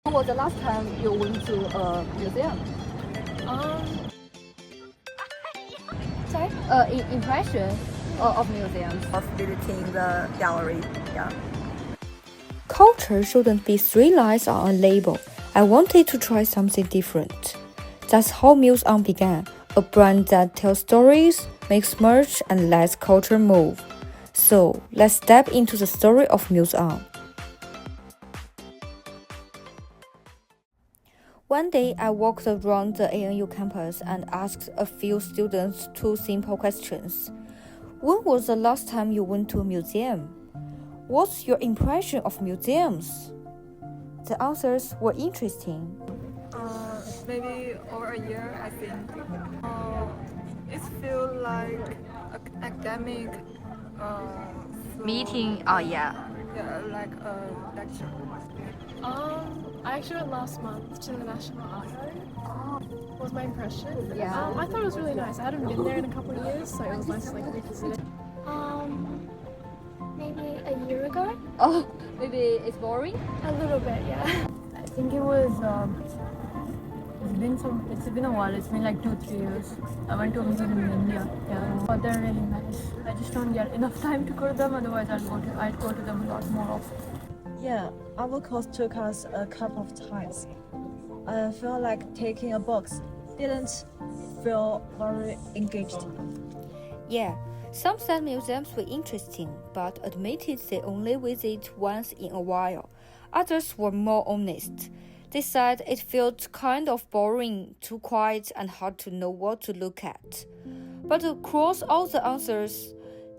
When was the last time you went to a museum? Sorry? Impression of museums. Of visiting the gallery. Yeah. Culture shouldn't be 3 lines on a label. I wanted to try something different. That's how MuseOn began, a brand that tells stories, makes merch, and lets culture move. So, let's step into the story of MuseOn. One day, I walked around the ANU campus and asked a few students 2 simple questions. When was the last time you went to a museum? What's your impression of museums? The answers were interesting. Maybe over a year, I think. It feels like an academic Meeting. Oh yeah. Yeah, like a lecture. I actually went last month to the National Archive. What was my impression? Yeah. I thought it was really nice. I hadn't been there in a couple of years, so it was nice to revisit it. Maybe a year ago? Oh, maybe it's boring. A little bit, yeah. I think it was. It's been a while. It's been like 2-3 years. I went to a museum in India. Yeah, but they're really nice. I just don't get enough time to go to them. Otherwise, I'd go to them a lot more often. Yeah, our course took us a couple of times. I felt like taking a box. Didn't feel very engaged. Yeah, some said museums were interesting, but admitted they only visit once in a while. Others were more honest. They said it felt kind of boring, too quiet, and hard to know what to look at. But across all the answers,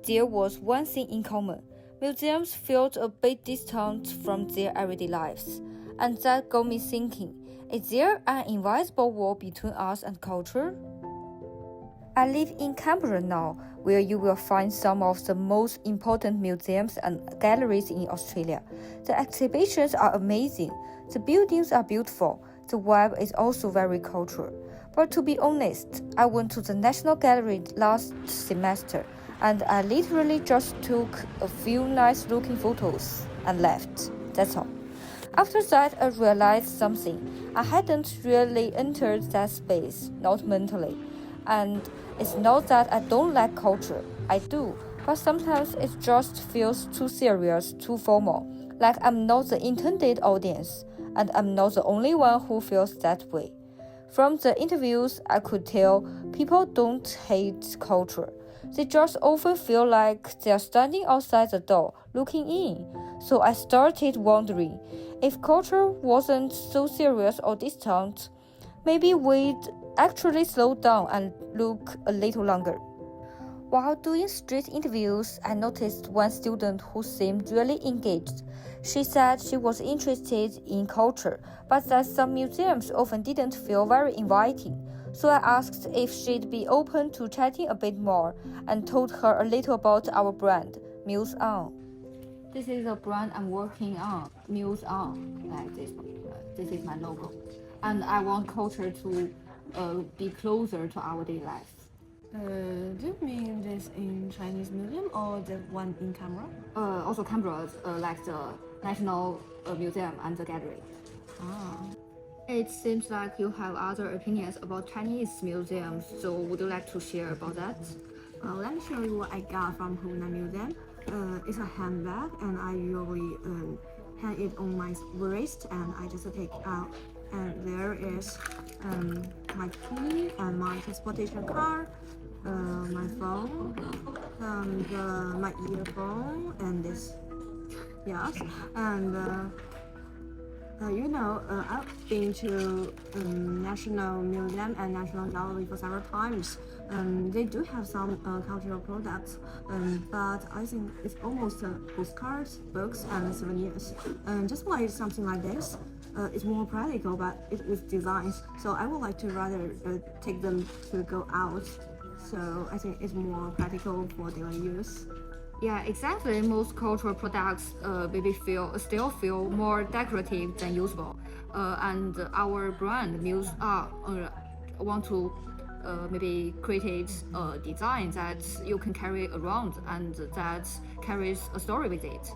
there was one thing in common. Museums felt a bit distant from their everyday lives. And that got me thinking, is there an invisible wall between us and culture? I live in Canberra now, where you will find some of the most important museums and galleries in Australia. The exhibitions are amazing. The buildings are beautiful. The vibe is also very cultural. But to be honest, I went to the National Gallery last semester, and I literally just took a few nice-looking photos and left. That's all. After that, I realized something. I hadn't really entered that space, not mentally. And it's not that I don't like culture. I do. But sometimes it just feels too serious, too formal. Like I'm not the intended audience. And I'm not the only one who feels that way. From the interviews, I could tell people don't hate culture. They just often feel like they're standing outside the door, looking in. So I started wondering, if culture wasn't so serious or distant, maybe we'd actually slow down and look a little longer. While doing street interviews, I noticed one student who seemed really engaged. She said she was interested in culture, but that some museums often didn't feel very inviting. So I asked if she'd be open to chatting a bit more and told her a little about our brand, MuseOn. This is a brand I'm working on, MuseOn. Like this. This is my logo. And I want culture to be closer to our daily life. Do you mean this in Chinese museum or the one in Canberra? Also Canberra, like the National Museum and the Gallery. It seems like you have other opinions about Chinese museums, so would you like to share about that? Let me show you what I got from Hunan Museum. It's a handbag, and I usually hang it on my wrist, and I just take it out. And there is my key and my transportation card, my phone, my earphone, and this. Yes, and I've been to National Museum and National Gallery for several times. They do have some cultural products, but I think it's almost postcards, books, and souvenirs. Just why something like this? It's more practical, but it with designs. So I would like to rather take them to go out. So I think it's more practical for daily use. Yeah, exactly. Most cultural products still feel more decorative than usable. And our brand MuseOn want to maybe create a design that you can carry around and that carries a story with it.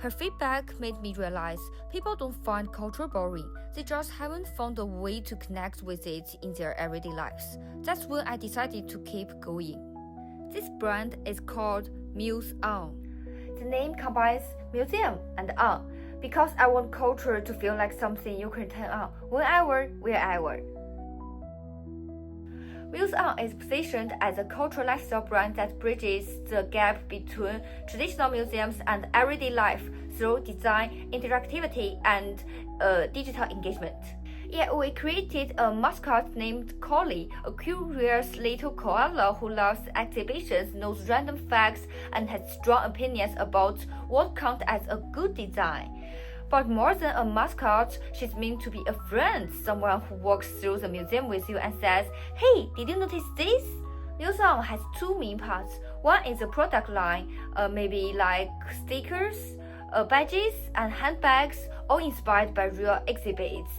Her feedback made me realize people don't find culture boring, they just haven't found a way to connect with it in their everyday lives. That's when I decided to keep going. This brand is called MuseOn. The name combines museum and on because I want culture to feel like something you can turn on whenever, wherever. MuseOn is positioned as a cultural lifestyle brand that bridges the gap between traditional museums and everyday life through design, interactivity, and digital engagement. Yeah, we created a mascot named Collie, a curious little koala who loves exhibitions, knows random facts, and has strong opinions about what counts as a good design. But more than a mascot, she's meant to be a friend, someone who walks through the museum with you and says, "Hey, did you notice this?" MuseOn has two main parts. One is a product line, maybe like stickers, badges, and handbags, all inspired by real exhibits.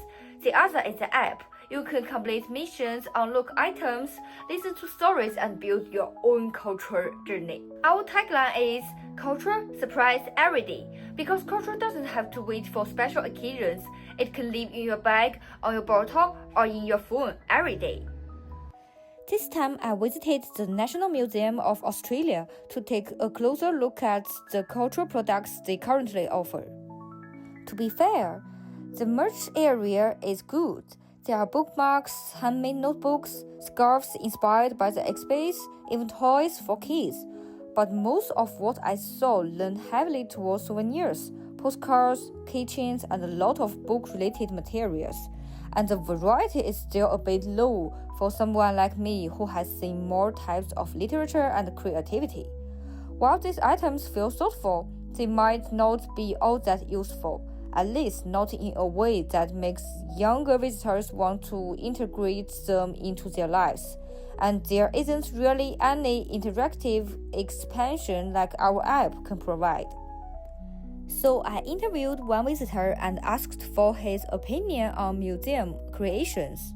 The other is the app. You can complete missions, unlock items, listen to stories, and build your own culture journey. Our tagline is "Culture Surprise Every Day," because culture doesn't have to wait for special occasions. It can live in your bag, on your bottle, or in your phone every day. This time I visited the National Museum of Australia to take a closer look at the cultural products they currently offer. To be fair, the merch area is good. There are bookmarks, handmade notebooks, scarves inspired by the exhibits, even toys for kids. But most of what I saw leaned heavily towards souvenirs, postcards, keychains, and a lot of book-related materials. And the variety is still a bit low for someone like me who has seen more types of literature and creativity. While these items feel thoughtful, they might not be all that useful, at least not in a way that makes younger visitors want to integrate them into their lives. And there isn't really any interactive expansion like our app can provide. So I interviewed one visitor and asked for his opinion on museum creations.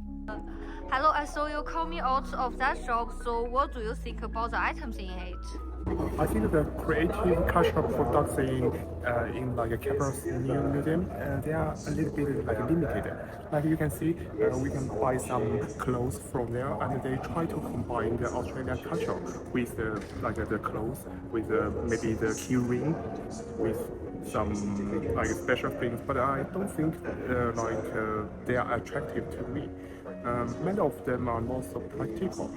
Hello, I saw you coming out of that shop, so what do you think about the items in it? I think the creative cultural products in like a campus new museum, they are a little bit like limited. Like you can see, we can buy some clothes from there, and they try to combine the Australian culture with the clothes, with maybe the key ring, with some like special things. But I don't think they are attractive to me. Many of them are not so practical.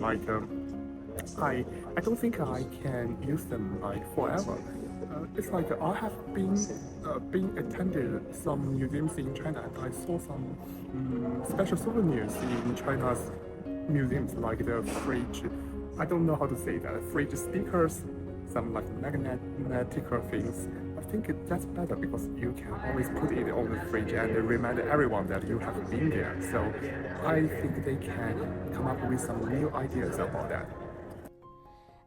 I don't think I can use them like forever. It's like I have been attended some museums in China, and I saw some special souvenirs in China's museums, like the fridge. I don't know how to say that. Fridge stickers, some like magnetic things. I think that's better because you can always put it on the fridge and remind everyone that you have been there. So I think they can come up with some new ideas about that.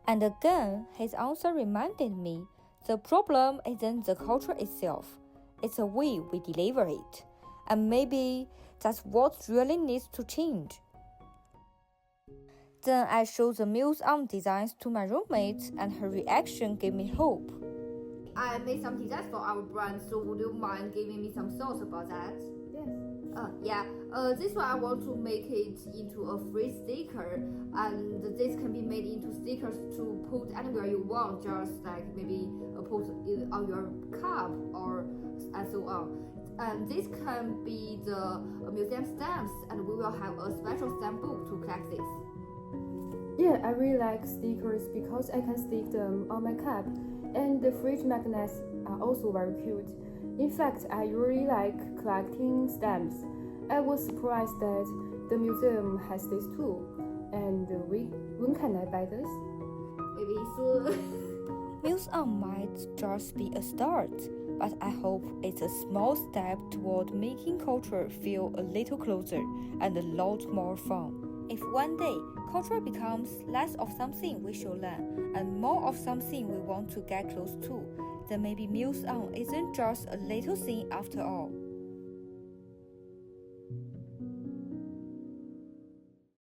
And again, his answer reminded me, the problem isn't the culture itself, it's the way we deliver it. And maybe that's what really needs to change. Then I showed the MuseOn designs to my roommate, and her reaction gave me hope. I made some designs for our brand, so would you mind giving me some thoughts about that? Yes. This one I want to make it into a free sticker, and this can be made into stickers to put anywhere you want, just like maybe put it on your cup or and so on. And this can be the museum stamps, and we will have a special stamp book to collect this. Yeah, I really like stickers because I can stick them on my cap, and the fridge magnets are also very cute. In fact, I really like collecting stamps. I was surprised that the museum has this too. And when can I buy this? Maybe soon. MuseOn might just be a start, but I hope it's a small step toward making culture feel a little closer and a lot more fun. If one day culture becomes less of something we should learn and more of something we want to get close to, then maybe MuseOn isn't just a little thing after all.